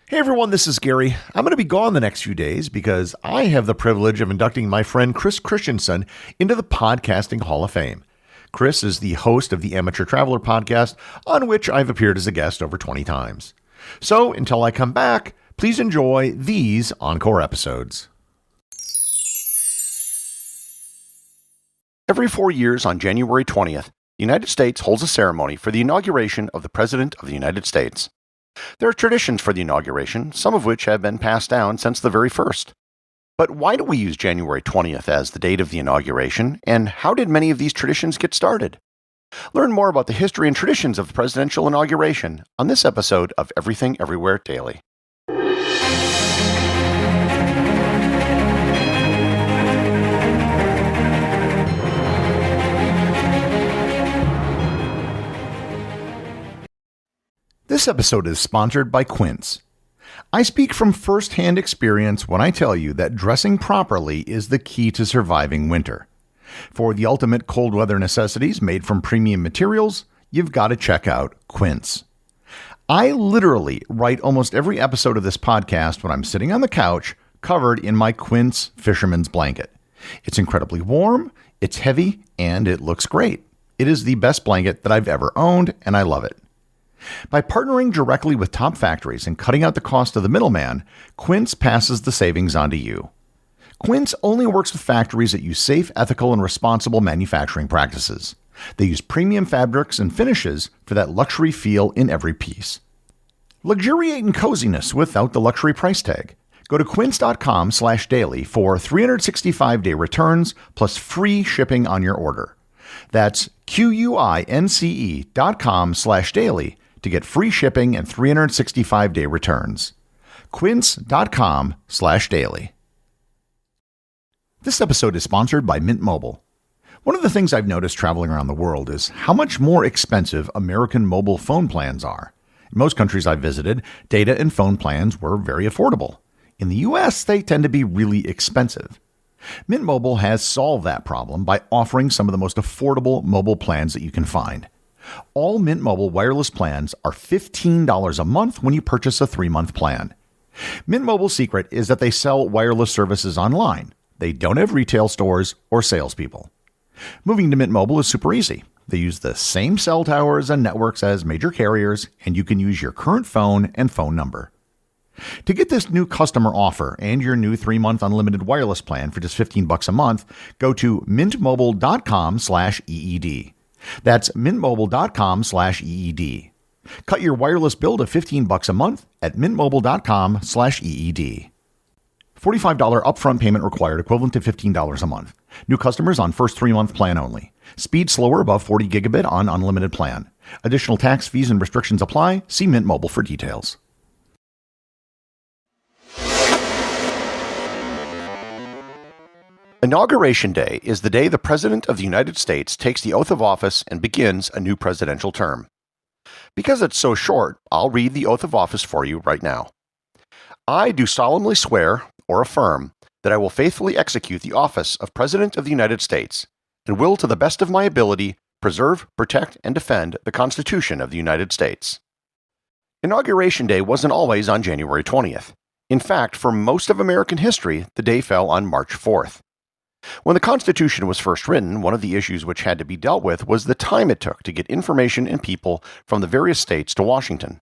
Hey everyone, this is Gary. I'm going to be gone the next few days because I have the privilege of inducting my friend Chris Christensen into the Podcasting Hall of Fame. Chris is the host of the Amateur Traveler podcast, on which I've appeared as a guest over 20 times. So until I come back, please enjoy these Encore episodes. Every 4 years on January 20th, the United States holds a ceremony for the inauguration of the President of the United States. There are traditions for the inauguration, some of which have been passed down since the very first. But why do we use January 20th as the date of the inauguration, and how did many of these traditions get started? Learn more about the history and traditions of the presidential inauguration on this episode of Everything Everywhere Daily. This episode is sponsored by Quince. I speak from first-hand experience when I tell you that dressing properly is the key to surviving winter. For the ultimate cold weather necessities made from premium materials, you've got to check out Quince. I literally write almost every episode of this podcast when I'm sitting on the couch covered in my Quince fisherman's blanket. It's incredibly warm, it's heavy, and it looks great. It is the best blanket that I've ever owned, and I love it. By partnering directly with top factories and cutting out the cost of the middleman, Quince passes the savings on to you. Quince only works with factories that use safe, ethical, and responsible manufacturing practices. They use premium fabrics and finishes for that luxury feel in every piece. Luxuriate in coziness without the luxury price tag. Go to quince.com/daily for 365-day returns plus free shipping on your order. That's QUINCE.com/daily to get free shipping and 365-day returns. Quince.com/daily. This episode is sponsored by Mint Mobile. One of the things I've noticed traveling around the world is how much more expensive American mobile phone plans are. In most countries I've visited, data and phone plans were very affordable. In the US, they tend to be really expensive. Mint Mobile has solved that problem by offering some of the most affordable mobile plans that you can find. All Mint Mobile wireless plans are $15 a month when you purchase a 3-month plan. Mint Mobile's secret is that they sell wireless services online. They don't have retail stores or salespeople. Moving to Mint Mobile is super easy. They use the same cell towers and networks as major carriers, and you can use your current phone and phone number. To get this new customer offer and your new 3-month unlimited wireless plan for just $15 a month, go to mintmobile.com/EED. That's mintmobile.com/EED. Cut your wireless bill to $15 a month at mintmobile.com/EED. $45 upfront payment required, equivalent to $15 a month. New customers on first 3-month plan only. Speed slower above 40 gigabit on unlimited plan. Additional tax, fees, and restrictions apply. See Mint Mobile for details. Inauguration Day is the day the President of the United States takes the oath of office and begins a new presidential term. Because it's so short, I'll read the oath of office for you right now. I do solemnly swear or affirm that I will faithfully execute the office of President of the United States and will, to the best of my ability, preserve, protect, and defend the Constitution of the United States. Inauguration Day wasn't always on January 20th. In fact, for most of American history, the day fell on March 4th. When the Constitution was first written, one of the issues which had to be dealt with was the time it took to get information and people from the various states to Washington.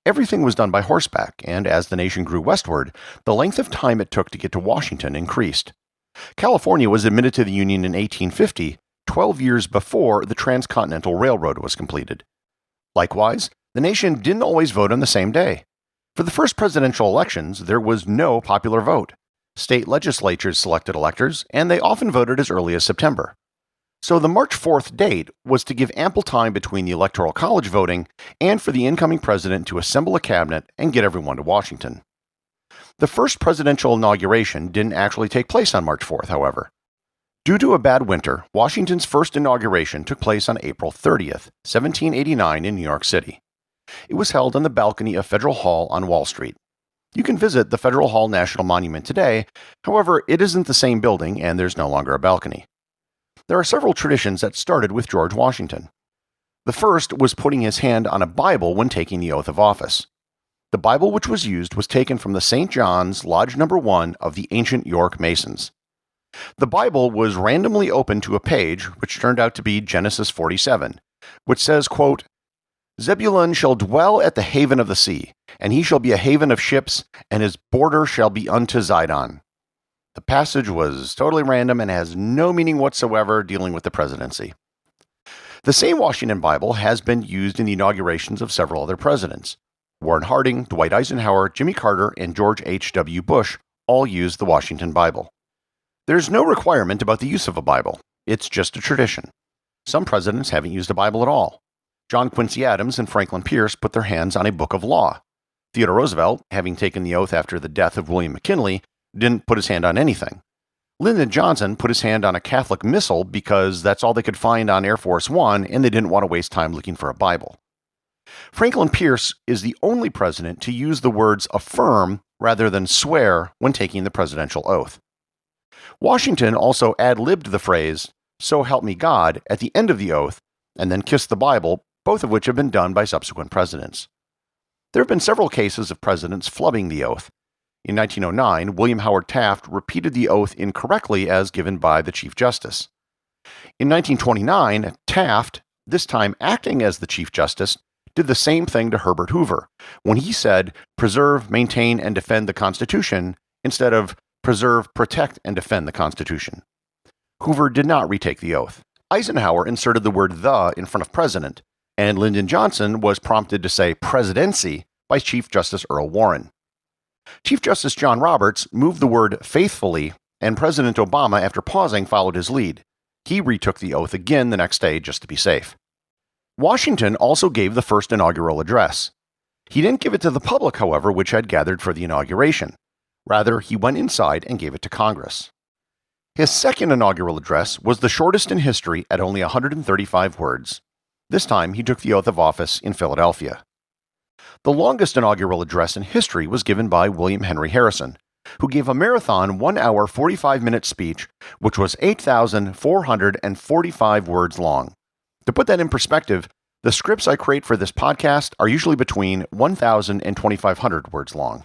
Everything was done by horseback, and as the nation grew westward, the length of time it took to get to Washington increased. California was admitted to the Union in 1850, 12 years before the Transcontinental Railroad was completed. Likewise, the nation didn't always vote on the same day. For the first presidential elections, there was no popular vote. State legislatures selected electors, and they often voted as early as September. So the March 4th date was to give ample time between the Electoral College voting and for the incoming president to assemble a cabinet and get everyone to Washington. The first presidential inauguration didn't actually take place on March 4th, however. Due to a bad winter, Washington's first inauguration took place on April 30th, 1789 in New York City. It was held on the balcony of Federal Hall on Wall Street. You can visit the Federal Hall National Monument today, however, it isn't the same building and there's no longer a balcony. There are several traditions that started with George Washington. The first was putting his hand on a Bible when taking the oath of office. The Bible which was used was taken from the St. John's Lodge No. 1 of the ancient York Masons. The Bible was randomly opened to a page which turned out to be Genesis 47, which says, quote, "Zebulun shall dwell at the haven of the sea, and he shall be a haven of ships, and his border shall be unto Zidon." The passage was totally random and has no meaning whatsoever dealing with the presidency. The same Washington Bible has been used in the inaugurations of several other presidents. Warren Harding, Dwight Eisenhower, Jimmy Carter, and George H.W. Bush all used the Washington Bible. There's no requirement about the use of a Bible. It's just a tradition. Some presidents haven't used a Bible at all. John Quincy Adams and Franklin Pierce put their hands on a book of law. Theodore Roosevelt, having taken the oath after the death of William McKinley, didn't put his hand on anything. Lyndon Johnson put his hand on a Catholic missal because that's all they could find on Air Force One and they didn't want to waste time looking for a Bible. Franklin Pierce is the only president to use the words affirm rather than swear when taking the presidential oath. Washington also ad-libbed the phrase, "So help me God," at the end of the oath, and then kissed the Bible, both of which have been done by subsequent presidents. There have been several cases of presidents flubbing the oath. In 1909, William Howard Taft repeated the oath incorrectly as given by the Chief Justice. In 1929, Taft, this time acting as the Chief Justice, did the same thing to Herbert Hoover when he said, "Preserve, maintain, and defend the Constitution," instead of "Preserve, protect, and defend the Constitution." Hoover did not retake the oath. Eisenhower inserted the word "the" in front of president, and Lyndon Johnson was prompted to say presidency by Chief Justice Earl Warren. Chief Justice John Roberts moved the word faithfully, and President Obama, after pausing, followed his lead. He retook the oath again the next day just to be safe. Washington also gave the first inaugural address. He didn't give it to the public, however, which had gathered for the inauguration. Rather, he went inside and gave it to Congress. His second inaugural address was the shortest in history at only 135 words. This time, he took the oath of office in Philadelphia. The longest inaugural address in history was given by William Henry Harrison, who gave a marathon 1 hour 45-minute speech, which was 8,445 words long. To put that in perspective, the scripts I create for this podcast are usually between 1,000 and 2,500 words long.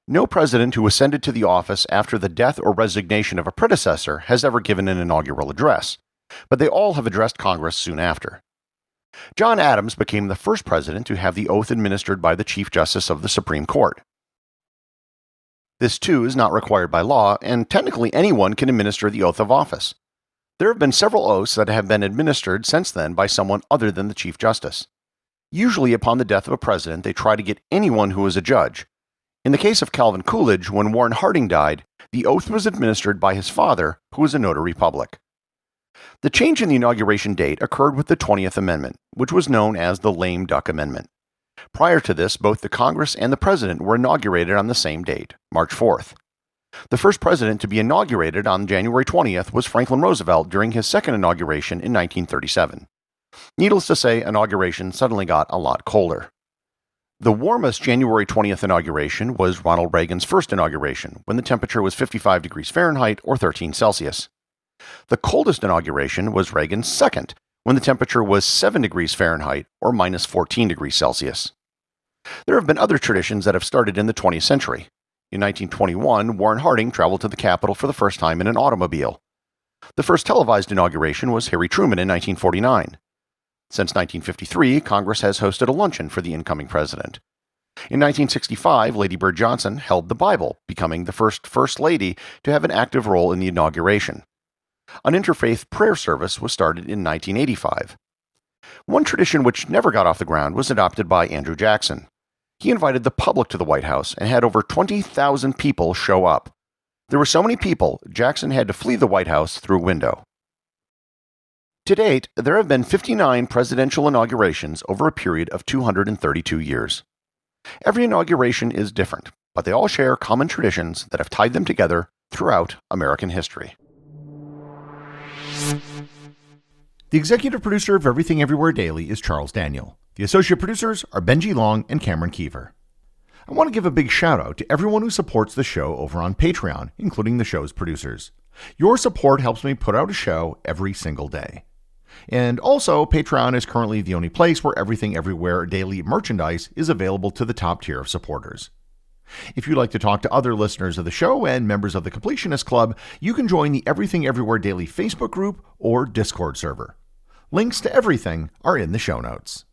No president who ascended to the office after the death or resignation of a predecessor has ever given an inaugural address, but they all have addressed Congress soon after. John Adams became the first president to have the oath administered by the Chief Justice of the Supreme Court. This, too, is not required by law, and technically anyone can administer the oath of office. There have been several oaths that have been administered since then by someone other than the Chief Justice. Usually, upon the death of a president, they try to get anyone who is a judge. In the case of Calvin Coolidge, when Warren Harding died, the oath was administered by his father, who was a notary public. The change in the inauguration date occurred with the 20th Amendment, which was known as the Lame Duck Amendment. Prior to this, both the Congress and the President were inaugurated on the same date, March 4th. The first president to be inaugurated on January 20th was Franklin Roosevelt during his second inauguration in 1937. Needless to say, inauguration suddenly got a lot colder. The warmest January 20th inauguration was Ronald Reagan's first inauguration, when the temperature was 55 degrees Fahrenheit or 13 Celsius. The coldest inauguration was Reagan's second, when the temperature was 7 degrees Fahrenheit or minus 14 degrees Celsius. There have been other traditions that have started in the 20th century. In 1921, Warren Harding traveled to the Capitol for the first time in an automobile. The first televised inauguration was Harry Truman in 1949. Since 1953, Congress has hosted a luncheon for the incoming president. In 1965, Lady Bird Johnson held the Bible, becoming the first First Lady to have an active role in the inauguration. An interfaith prayer service was started in 1985. One tradition which never got off the ground was adopted by Andrew Jackson. He invited the public to the White House and had over 20,000 people show up. There were so many people, Jackson had to flee the White House through a window. To date, there have been 59 presidential inaugurations over a period of 232 years. Every inauguration is different, but they all share common traditions that have tied them together throughout American history. The executive producer of Everything Everywhere Daily is Charles Daniel. The associate producers are Benji Long and Cameron Kieffer. I want to give a big shout out to everyone who supports the show over on Patreon, including the show's producers. Your support helps me put out a show every single day. And also, Patreon is currently the only place where Everything Everywhere daily merchandise is available to the top tier of supporters. If you'd like to talk to other listeners of the show and members of the Completionist Club, you can join the Everything Everywhere Daily Facebook group or Discord server. Links to everything are in the show notes.